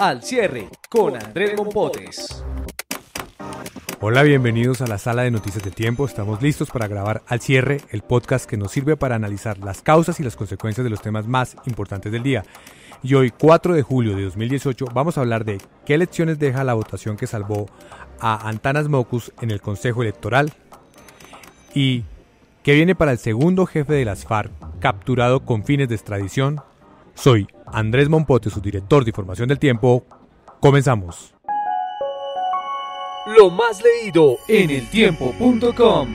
Al Cierre con Andrés Mompotes. Hola, bienvenidos a la Sala de Noticias de Tiempo. Estamos listos para grabar Al Cierre, el podcast que nos sirve para analizar las causas y las consecuencias de los temas más importantes del día. Y hoy, 4 de julio de 2018, vamos a hablar de qué lecciones deja la votación que salvó a Antanas Mockus en el Consejo Electoral y qué viene para el segundo jefe de las FARC capturado con fines de extradición. Soy Andrés Mompotes, su director de Información del Tiempo. Comenzamos. Lo más leído en eltiempo.com.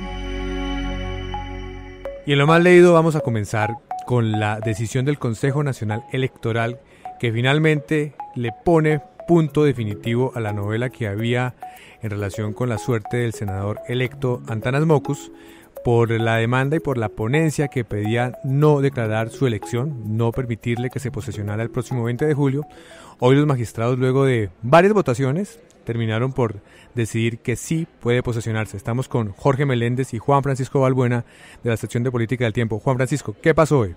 Y en lo más leído vamos a comenzar con la decisión del Consejo Nacional Electoral que finalmente le pone punto definitivo a la novela que había en relación con la suerte del senador electo Antanas Mockus por la demanda y por la ponencia que pedía no declarar su elección, no permitirle que se posesionara el próximo 20 de julio. Hoy los magistrados, luego de varias votaciones, terminaron por decidir que sí puede posesionarse. Estamos con Jorge Meléndez y Juan Francisco Balbuena de la sección de Política del Tiempo. Juan Francisco, ¿qué pasó hoy?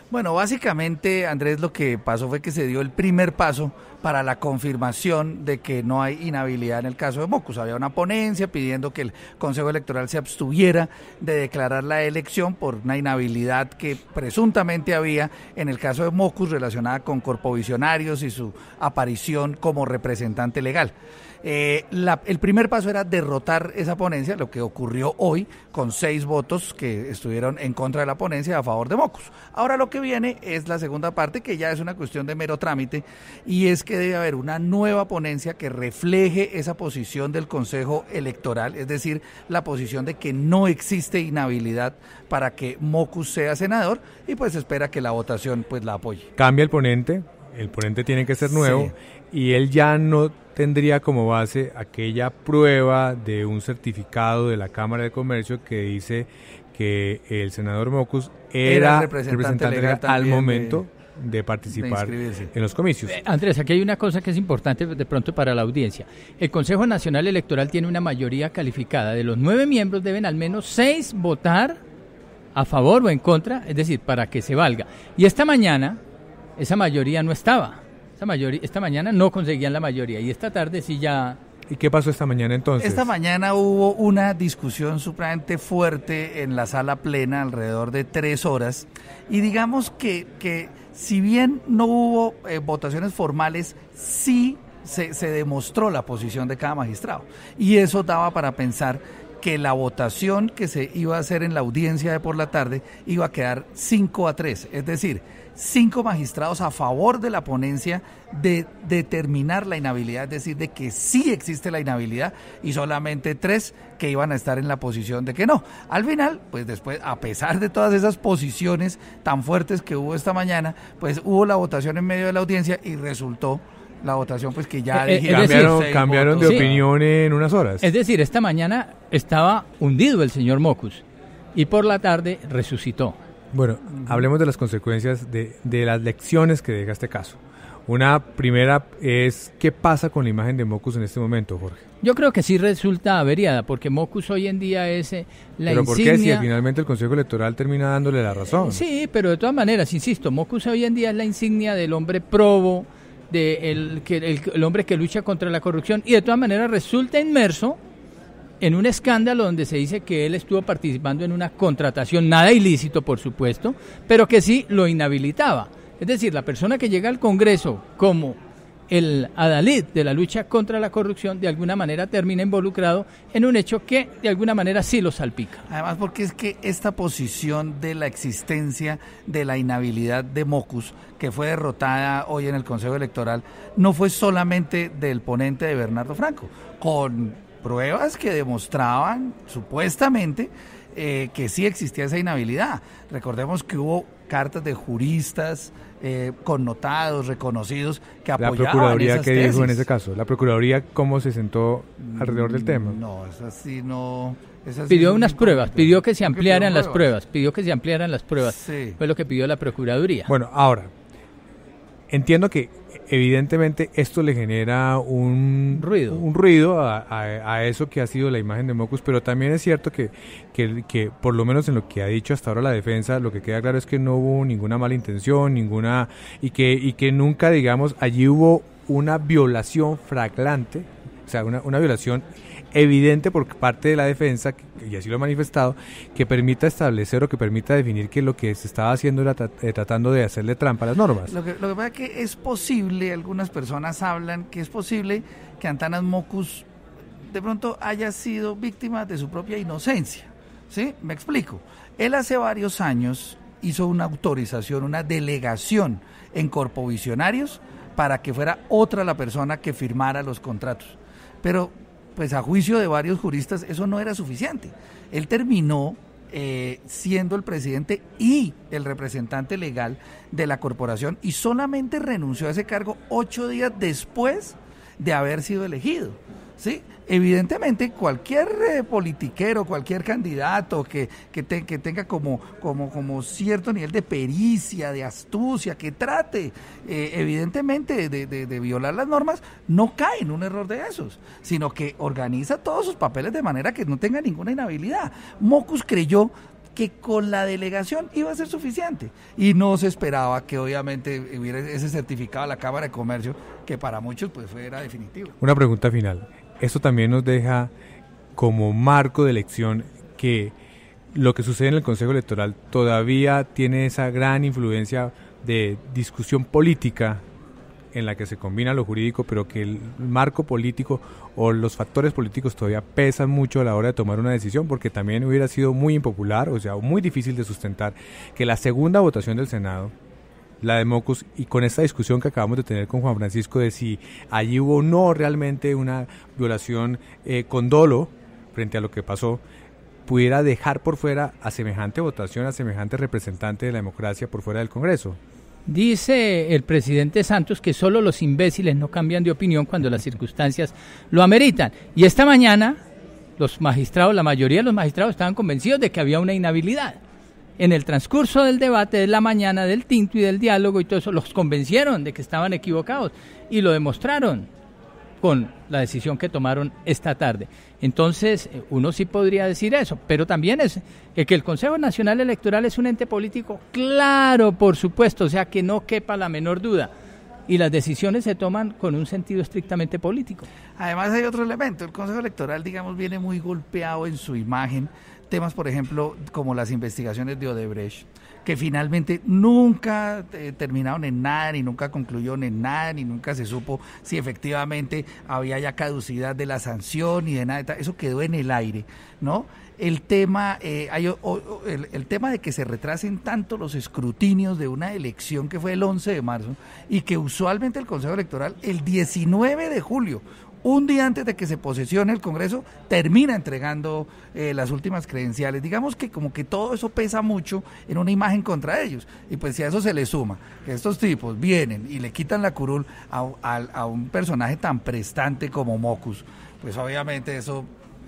Bueno, básicamente, Andrés, lo que pasó fue que se dio el primer paso para la confirmación de que no hay inhabilidad en el caso de Mockus. Había una ponencia pidiendo que el Consejo Electoral se abstuviera de declarar la elección por una inhabilidad que presuntamente había en el caso de Mockus relacionada con corpovisionarios y su aparición como representante legal. El primer paso era derrotar esa ponencia, lo que ocurrió hoy con 6 votos que estuvieron en contra de la ponencia a favor de Mockus. Ahora lo que viene es la segunda parte, que ya es una cuestión de mero trámite, y es que debe haber una nueva ponencia que refleje esa posición del Consejo Electoral, es decir, la posición de que no existe inhabilidad para que Mockus sea senador, y pues espera que la votación pues la apoye. Cambia el ponente tiene que ser nuevo, sí. Y él ya no tendría como base aquella prueba de un certificado de la Cámara de Comercio que dice que el senador Mockus era representante legal al momento de participar en los comicios. Andrés, aquí hay una cosa que es importante de pronto para la audiencia. El Consejo Nacional Electoral tiene una mayoría calificada. De los 9 miembros deben al menos 6 votar a favor o en contra, es decir, para que se valga. Y esta mañana esa mayoría no estaba. Esta mañana no conseguían la mayoría y esta tarde sí ya... ¿Y qué pasó esta mañana entonces? Esta mañana hubo una discusión supremamente fuerte en la sala plena, alrededor de 3 horas, y digamos que si bien no hubo votaciones formales, sí se demostró la posición de cada magistrado, y eso daba para pensar que la votación que se iba a hacer en la audiencia de por la tarde iba a quedar 5-3, es decir, 5 magistrados a favor de la ponencia de determinar la inhabilidad, es decir, de que sí existe la inhabilidad, y solamente 3 que iban a estar en la posición de que no. Al final, pues después, a pesar de todas esas posiciones tan fuertes que hubo esta mañana, pues hubo la votación en medio de la audiencia y resultó la votación pues que ya cambiaron de opinión en unas horas. Es decir, esta mañana estaba hundido el señor Mockus y por la tarde resucitó. Bueno, hablemos de las consecuencias de las lecciones que deja este caso. Una primera es, ¿qué pasa con la imagen de Mockus en este momento, Jorge? Yo creo que sí resulta averiada, porque Mockus hoy en día es la insignia... ¿Pero por qué si finalmente el Consejo Electoral termina dándole la razón? Sí, pero de todas maneras, insisto, Mockus hoy en día es la insignia del hombre probo, el hombre que lucha contra la corrupción, y de todas maneras resulta inmerso en un escándalo donde se dice que él estuvo participando en una contratación, nada ilícito por supuesto, pero que sí lo inhabilitaba. Es decir, la persona que llega al Congreso como el adalid de la lucha contra la corrupción de alguna manera termina involucrado en un hecho que de alguna manera sí lo salpica. Además, porque es que esta posición de la existencia de la inhabilidad de Mockus, que fue derrotada hoy en el Consejo Electoral, no fue solamente del ponente de Bernardo Franco, con pruebas que demostraban supuestamente que sí existía esa inhabilidad. Recordemos que hubo cartas de juristas connotados, reconocidos, que apoyaban la Procuraduría esas ¿qué tesis. dijo en ese caso? ¿La Procuraduría cómo se sentó alrededor del tema? No, es así, no... Pidió unas pruebas, pidió que se ampliaran las pruebas, Sí. Fue lo que pidió la Procuraduría. Bueno, ahora, entiendo que evidentemente esto le genera un ruido a eso que ha sido la imagen de Mockus, pero también es cierto que por lo menos en lo que ha dicho hasta ahora la defensa, lo que queda claro es que no hubo ninguna mala intención, y que nunca, digamos, allí hubo una violación flagrante, o sea, una violación evidente por parte de la defensa, y así lo ha manifestado, que permita establecer o que permita definir que lo que se estaba haciendo era tratando de hacerle trampa a las normas. Lo que pasa es que es posible, algunas personas hablan que es posible que Antanas Mockus de pronto haya sido víctima de su propia inocencia, ¿sí? Me explico. Él hace varios años hizo una autorización, una delegación en Corpovisionarios para que fuera otra la persona que firmara los contratos, pero pues a juicio de varios juristas eso no era suficiente. Él terminó siendo el presidente y el representante legal de la corporación y solamente renunció a ese cargo 8 días después de haber sido elegido, ¿sí? Evidentemente cualquier politiquero, cualquier candidato que tenga como cierto nivel de pericia, de astucia, que trate evidentemente de violar las normas, no cae en un error de esos, sino que organiza todos sus papeles de manera que no tenga ninguna inhabilidad. Mockus creyó que con la delegación iba a ser suficiente y no se esperaba que obviamente hubiera ese certificado a la Cámara de Comercio, que para muchos pues era definitivo. Una pregunta final. Esto también nos deja como marco de elección que lo que sucede en el Consejo Electoral todavía tiene esa gran influencia de discusión política en la que se combina lo jurídico, pero que el marco político o los factores políticos todavía pesan mucho a la hora de tomar una decisión, porque también hubiera sido muy impopular, o sea, muy difícil de sustentar que la segunda votación del Senado, la de Mockus, y con esta discusión que acabamos de tener con Juan Francisco de si allí hubo o no realmente una violación con dolo frente a lo que pasó, pudiera dejar por fuera a semejante votación, a semejante representante de la democracia por fuera del Congreso. Dice el presidente Santos que solo los imbéciles no cambian de opinión cuando las circunstancias lo ameritan. Y esta mañana los magistrados, la mayoría de los magistrados estaban convencidos de que había una inhabilidad. En el transcurso del debate de la mañana, del tinto y del diálogo y todo eso, los convencieron de que estaban equivocados y lo demostraron con la decisión que tomaron esta tarde. Entonces, uno sí podría decir eso, pero también es que el Consejo Nacional Electoral es un ente político, claro, por supuesto, o sea, que no quepa la menor duda. Y las decisiones se toman con un sentido estrictamente político. Además hay otro elemento, el Consejo Electoral, digamos, viene muy golpeado en su imagen, temas, por ejemplo, como las investigaciones de Odebrecht, que finalmente nunca terminaron en nada, ni nunca concluyeron en nada, ni nunca se supo si efectivamente había ya caducidad de la sanción, ni de nada, eso quedó en el aire, ¿no? El tema, el tema de que se retrasen tanto los escrutinios de una elección que fue el 11 de marzo y que usualmente el Consejo Electoral el 19 de julio, un día antes de que se posesione el Congreso, termina entregando las últimas credenciales. Digamos que como que todo eso pesa mucho en una imagen contra ellos. Y pues si a eso se le suma que estos tipos vienen y le quitan la curul a un personaje tan prestante como Mockus, pues obviamente eso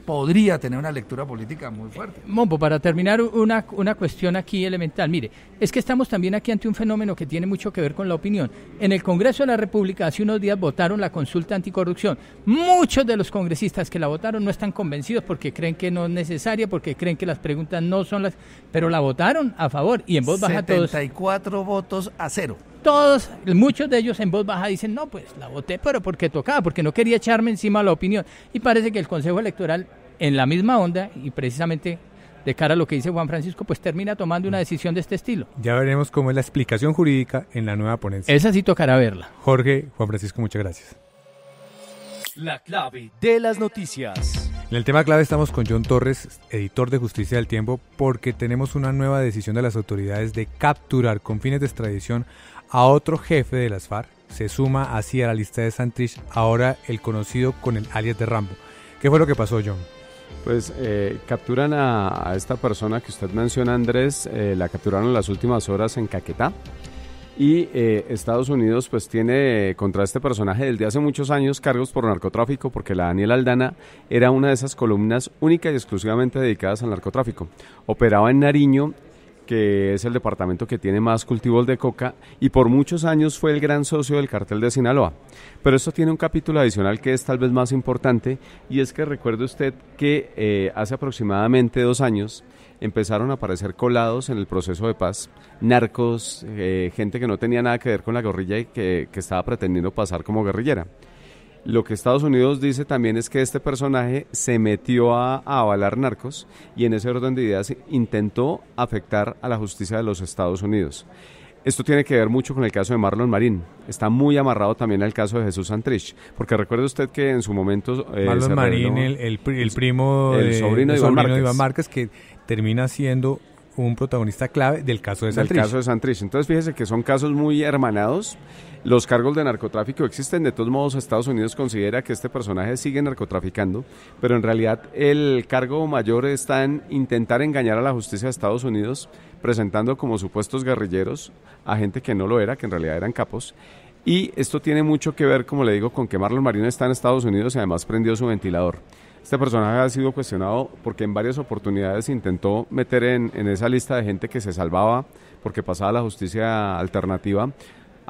podría tener una lectura política muy fuerte. Mompo, para terminar, una cuestión aquí elemental. Mire, es que estamos también aquí ante un fenómeno que tiene mucho que ver con la opinión. En el Congreso de la República hace unos días votaron la consulta anticorrupción. Muchos de los congresistas que la votaron no están convencidos porque creen que no es necesaria, porque creen que las preguntas no son las... Pero la votaron a favor y en voz baja todos... 74 votos a 0. Todos, muchos de ellos en voz baja dicen, no, pues la voté, pero porque tocaba, porque no quería echarme encima la opinión. Y parece que el Consejo Electoral, en la misma onda, y precisamente de cara a lo que dice Juan Francisco, pues termina tomando una decisión de este estilo. Ya veremos cómo es la explicación jurídica en la nueva ponencia. Esa sí tocará verla. Jorge, Juan Francisco, muchas gracias. La clave de las noticias. En el tema clave estamos con John Torres, editor de Justicia del Tiempo, porque tenemos una nueva decisión de las autoridades de capturar con fines de extradición a otro jefe de las FARC. Se suma así a la lista de Santrich, ahora el conocido con el alias de Rambo. ¿Qué fue lo que pasó, John? Pues capturan a esta persona que usted menciona, Andrés, la capturaron en las últimas horas en Caquetá. Y Estados Unidos pues tiene contra este personaje desde hace muchos años cargos por narcotráfico, porque la Daniela Aldana era una de esas columnas únicas y exclusivamente dedicadas al narcotráfico. Operaba en Nariño, que es el departamento que tiene más cultivos de coca y por muchos años fue el gran socio del cartel de Sinaloa. Pero esto tiene un capítulo adicional que es tal vez más importante, y es que recuerde usted que hace aproximadamente 2 años empezaron a aparecer colados en el proceso de paz, narcos, gente que no tenía nada que ver con la guerrilla y que estaba pretendiendo pasar como guerrillera. Lo que Estados Unidos dice también es que este personaje se metió a avalar narcos y en ese orden de ideas intentó afectar a la justicia de los Estados Unidos. Esto tiene que ver mucho con el caso de Marlon Marín. Está muy amarrado también al caso de Jesús Santrich, porque recuerde usted que en su momento Marlon Marín, el primo, el sobrino de Iván Márquez, que termina siendo un protagonista clave del caso de Santrich. Entonces fíjese que son casos muy hermanados. Los cargos de narcotráfico existen, de todos modos Estados Unidos considera que este personaje sigue narcotraficando, pero en realidad el cargo mayor está en intentar engañar a la justicia de Estados Unidos, presentando como supuestos guerrilleros a gente que no lo era, que en realidad eran capos. Y esto tiene mucho que ver, como le digo, con que Marlon Marín está en Estados Unidos y además prendió su ventilador. Este personaje ha sido cuestionado porque en varias oportunidades intentó meter en esa lista de gente que se salvaba porque pasaba la justicia alternativa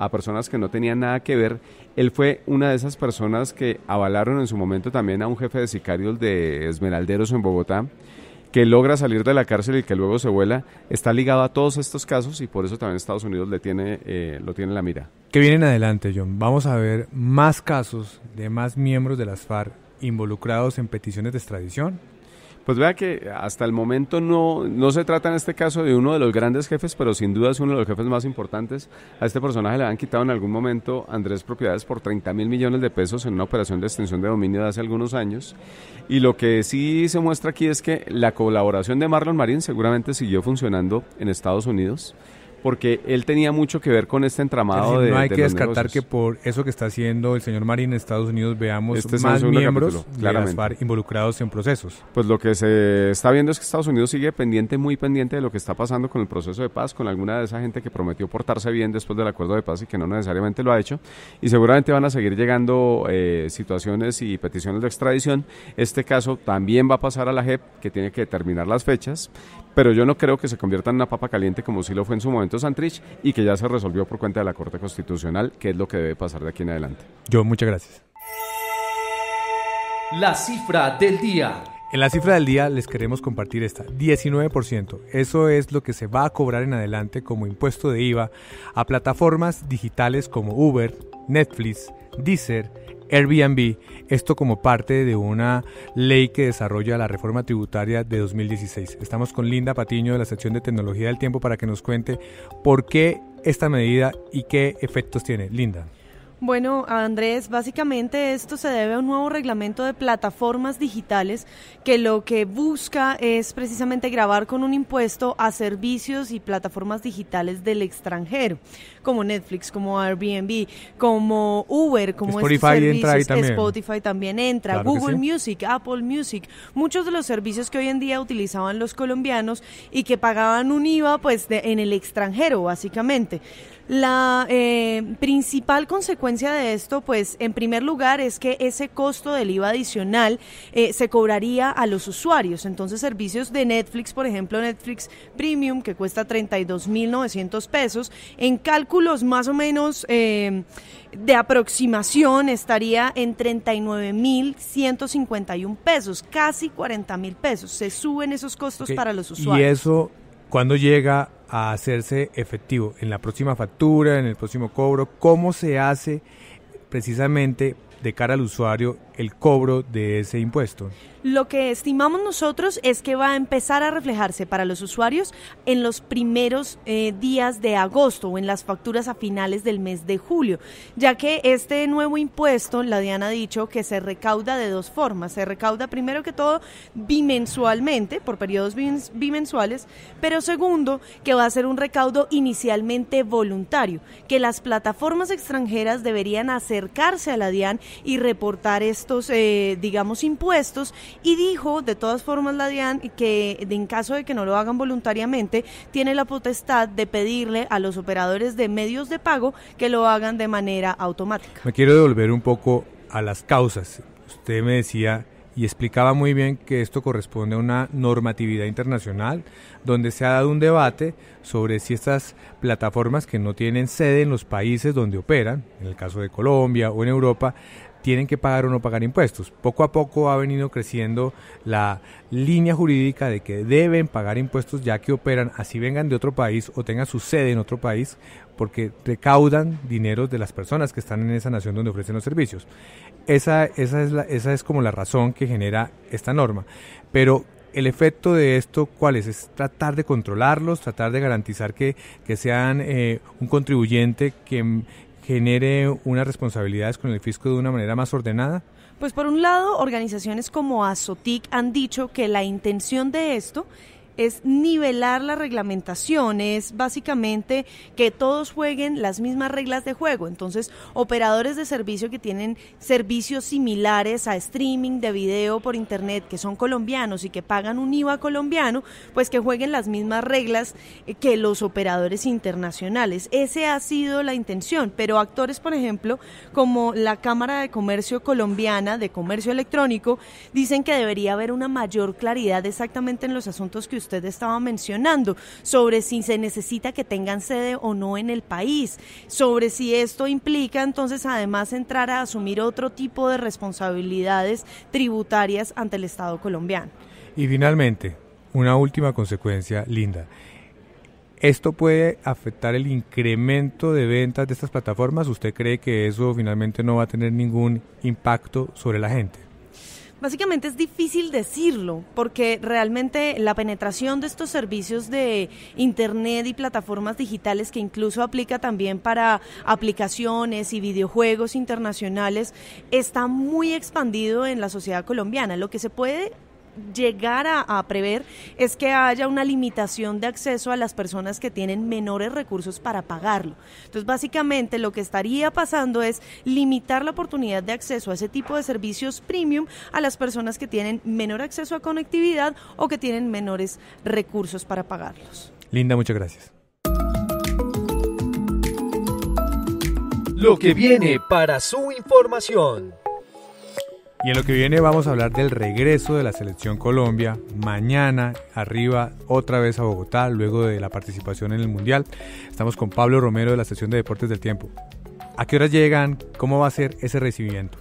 a personas que no tenían nada que ver. Él fue una de esas personas que avalaron en su momento también a un jefe de sicarios de Esmeralderos en Bogotá, que logra salir de la cárcel y que luego se vuela. Está ligado a todos estos casos y por eso también Estados Unidos lo tiene en la mira. ¿Qué viene en adelante, John? Vamos a ver más casos de más miembros de las FARC involucrados en peticiones de extradición. Pues vea que hasta el momento no se trata en este caso de uno de los grandes jefes, pero sin duda es uno de los jefes más importantes. A este personaje le han quitado en algún momento, Andrés, propiedades por 30.000 millones de pesos en una operación de extinción de dominio de hace algunos años. Y lo que sí se muestra aquí es que la colaboración de Marlon Marín seguramente siguió funcionando en Estados Unidos, porque él tenía mucho que ver con este entramado no hay que descartar negocios. Que por eso que está haciendo el señor Marín en Estados Unidos veamos más miembros de las FARC involucrados en procesos. Pues lo que se está viendo es que Estados Unidos sigue muy pendiente de lo que está pasando con el proceso de paz, con alguna de esa gente que prometió portarse bien después del acuerdo de paz y que no necesariamente lo ha hecho, y seguramente van a seguir llegando situaciones y peticiones de extradición. Este caso también va a pasar a la JEP, que tiene que determinar las fechas, pero yo no creo que se convierta en una papa caliente como sí lo fue en su momento Santrich y que ya se resolvió por cuenta de la Corte Constitucional, que es lo que debe pasar de aquí en adelante. John, muchas gracias. La cifra del día. En la cifra del día les queremos compartir esta, 19%. Eso es lo que se va a cobrar en adelante como impuesto de IVA a plataformas digitales como Uber, Netflix, Deezer, Airbnb, esto como parte de una ley que desarrolla la reforma tributaria de 2016. Estamos con Linda Patiño de la sección de tecnología del tiempo para que nos cuente por qué esta medida y qué efectos tiene. Linda. Bueno, Andrés, básicamente esto se debe a un nuevo reglamento de plataformas digitales que lo que busca es precisamente gravar con un impuesto a servicios y plataformas digitales del extranjero, como Netflix, como Airbnb, como Uber, como Spotify estos servicios, entra ahí también. Spotify también entra, Claro Google sí. Music, Apple Music, muchos de los servicios que hoy en día utilizaban los colombianos y que pagaban un IVA pues en el extranjero, básicamente. La principal consecuencia de esto, pues, en primer lugar, es que ese costo del IVA adicional se cobraría a los usuarios. Entonces, servicios de Netflix, por ejemplo, Netflix Premium, que cuesta 32.900 pesos, en cálculos más o menos de aproximación estaría en 39.151 pesos, casi 40.000 pesos. Se suben esos costos para los usuarios. Y eso, ¿cuándo llega a hacerse efectivo? ¿En la próxima factura, en el próximo cobro? ¿Cómo se hace precisamente de cara al usuario el cobro de ese impuesto? Lo que estimamos nosotros es que va a empezar a reflejarse para los usuarios en los primeros días de agosto o en las facturas a finales del mes de julio, ya que este nuevo impuesto, la DIAN ha dicho que se recauda de dos formas. Se recauda primero que todo bimensualmente, por periodos bimensuales, pero segundo, que va a ser un recaudo inicialmente voluntario, que las plataformas extranjeras deberían acercarse a la DIAN y reportar estos, digamos, impuestos. Y dijo, de todas formas, la DIAN que en caso de que no lo hagan voluntariamente, tiene la potestad de pedirle a los operadores de medios de pago que lo hagan de manera automática. Me quiero devolver un poco a las causas. Usted me decía, y explicaba muy bien que esto corresponde a una normatividad internacional donde se ha dado un debate sobre si estas plataformas que no tienen sede en los países donde operan, en el caso de Colombia o en Europa, tienen que pagar o no pagar impuestos. Poco a poco ha venido creciendo la línea jurídica de que deben pagar impuestos ya que operan, así vengan de otro país o tengan su sede en otro país, porque recaudan dinero de las personas que están en esa nación donde ofrecen los servicios. Esa es como la razón que genera esta norma. Pero el efecto de esto, ¿cuál es? Es tratar de controlarlos, tratar de garantizar que sean un contribuyente que genere unas responsabilidades con el fisco de una manera más ordenada. Pues por un lado, organizaciones como ASOTIC han dicho que la intención de esto es nivelar la reglamentación, es básicamente que todos jueguen las mismas reglas de juego. Entonces, operadores de servicio que tienen servicios similares a streaming de video por internet, que son colombianos y que pagan un IVA colombiano, pues que jueguen las mismas reglas que los operadores internacionales. Esa ha sido la intención, pero actores, por ejemplo, como la Cámara de Comercio Colombiana de Comercio Electrónico, dicen que debería haber una mayor claridad exactamente en los asuntos que usted estaba mencionando, sobre si se necesita que tengan sede o no en el país, sobre si esto implica entonces además entrar a asumir otro tipo de responsabilidades tributarias ante el Estado colombiano. Y finalmente, una última consecuencia, Linda. ¿Esto puede afectar el incremento de ventas de estas plataformas? ¿Usted cree que eso finalmente no va a tener ningún impacto sobre la gente? Básicamente es difícil decirlo, porque realmente la penetración de estos servicios de internet y plataformas digitales, que incluso aplica también para aplicaciones y videojuegos internacionales, está muy expandido en la sociedad colombiana. Lo que se puede llegar a prever es que haya una limitación de acceso a las personas que tienen menores recursos para pagarlo. Entonces, básicamente lo que estaría pasando es limitar la oportunidad de acceso a ese tipo de servicios premium a las personas que tienen menor acceso a conectividad o que tienen menores recursos para pagarlos. Linda, muchas gracias. Lo que viene para su información. Y en lo que viene vamos a hablar del regreso de la Selección Colombia. Mañana arriba otra vez a Bogotá, luego de la participación en el Mundial. Estamos con Pablo Romero de la sección de Deportes del Tiempo. ¿A qué horas llegan? ¿Cómo va a ser ese recibimiento?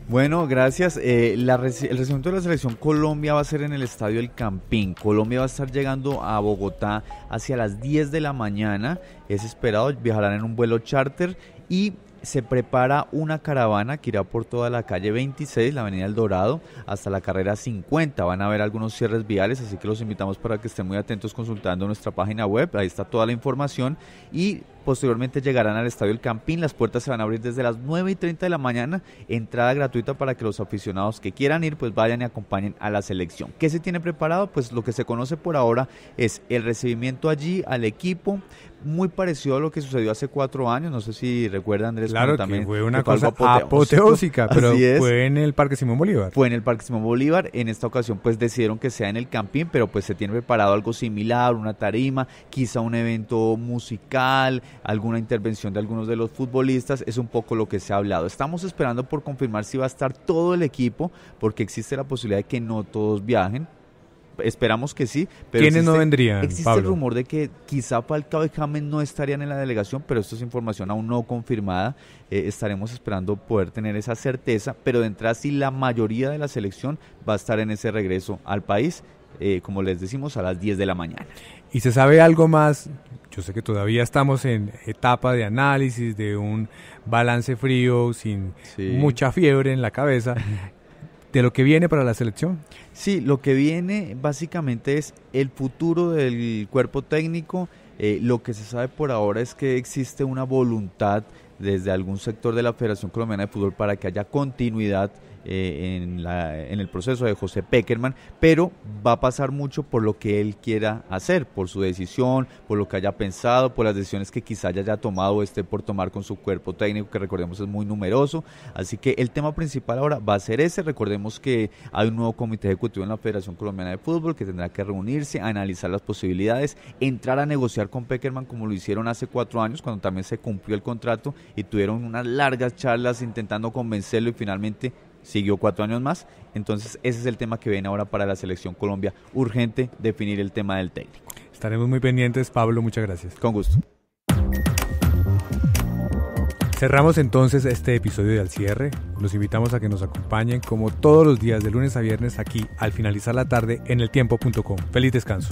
Bueno, gracias. El recibimiento de la Selección Colombia va a ser en el Estadio El Campín. Colombia va a estar llegando a Bogotá hacia las 10 de la mañana. Es esperado, viajarán en un vuelo charter y se prepara una caravana que irá por toda la calle 26, la avenida El Dorado, hasta la carrera 50. Van a haber algunos cierres viales, así que los invitamos para que estén muy atentos consultando nuestra página web. Ahí está toda la información y posteriormente llegarán al Estadio El Campín. Las puertas se van a abrir desde las 9:30 de la mañana, entrada gratuita para que los aficionados que quieran ir pues vayan y acompañen a la selección. ¿Qué se tiene preparado? Pues lo que se conoce por ahora es el recibimiento allí al equipo, muy parecido a lo que sucedió hace 4 años, no sé si recuerda Andrés. Claro, que fue una cosa apoteósica, pero fue en el Parque Simón Bolívar. Fue en el Parque Simón Bolívar, en esta ocasión pues decidieron que sea en el Campín, pero pues se tiene preparado algo similar, una tarima, quizá un evento musical, alguna intervención de algunos de los futbolistas, es un poco lo que se ha hablado. Estamos esperando por confirmar si va a estar todo el equipo, porque existe la posibilidad de que no todos viajen. Esperamos que sí. Pero ¿quiénes no vendrían, existe Pablo? El rumor de que quizá Falcao y James no estarían en la delegación, pero esto es información aún no confirmada. Estaremos esperando poder tener esa certeza, pero de entrada sí la mayoría de la selección va a estar en ese regreso al país, como les decimos, a las 10 de la mañana. ¿Y se sabe algo más? Yo sé que todavía estamos en etapa de análisis, de un balance frío, sin mucha fiebre en la cabeza, de lo que viene para la selección. Sí, lo que viene básicamente es el futuro del cuerpo técnico. Lo que se sabe por ahora es que existe una voluntad desde algún sector de la Federación Colombiana de Fútbol para que haya continuidad en el proceso de José Pekerman, pero va a pasar mucho por lo que él quiera hacer, por su decisión, por lo que haya pensado, por las decisiones que quizá haya tomado o esté por tomar con su cuerpo técnico, que recordemos es muy numeroso. Así que el tema principal ahora va a ser ese. Recordemos que hay un nuevo comité ejecutivo en la Federación Colombiana de Fútbol que tendrá que reunirse, analizar las posibilidades, entrar a negociar con Pekerman como lo hicieron hace 4 años cuando también se cumplió el contrato y tuvieron unas largas charlas intentando convencerlo y finalmente siguió 4 años más. Entonces ese es el tema que viene ahora para la Selección Colombia, urgente definir el tema del técnico. Estaremos muy pendientes, Pablo, muchas gracias. Con gusto. Cerramos entonces este episodio de Al Cierre. Los invitamos a que nos acompañen como todos los días de lunes a viernes aquí al finalizar la tarde en eltiempo.com. Feliz descanso.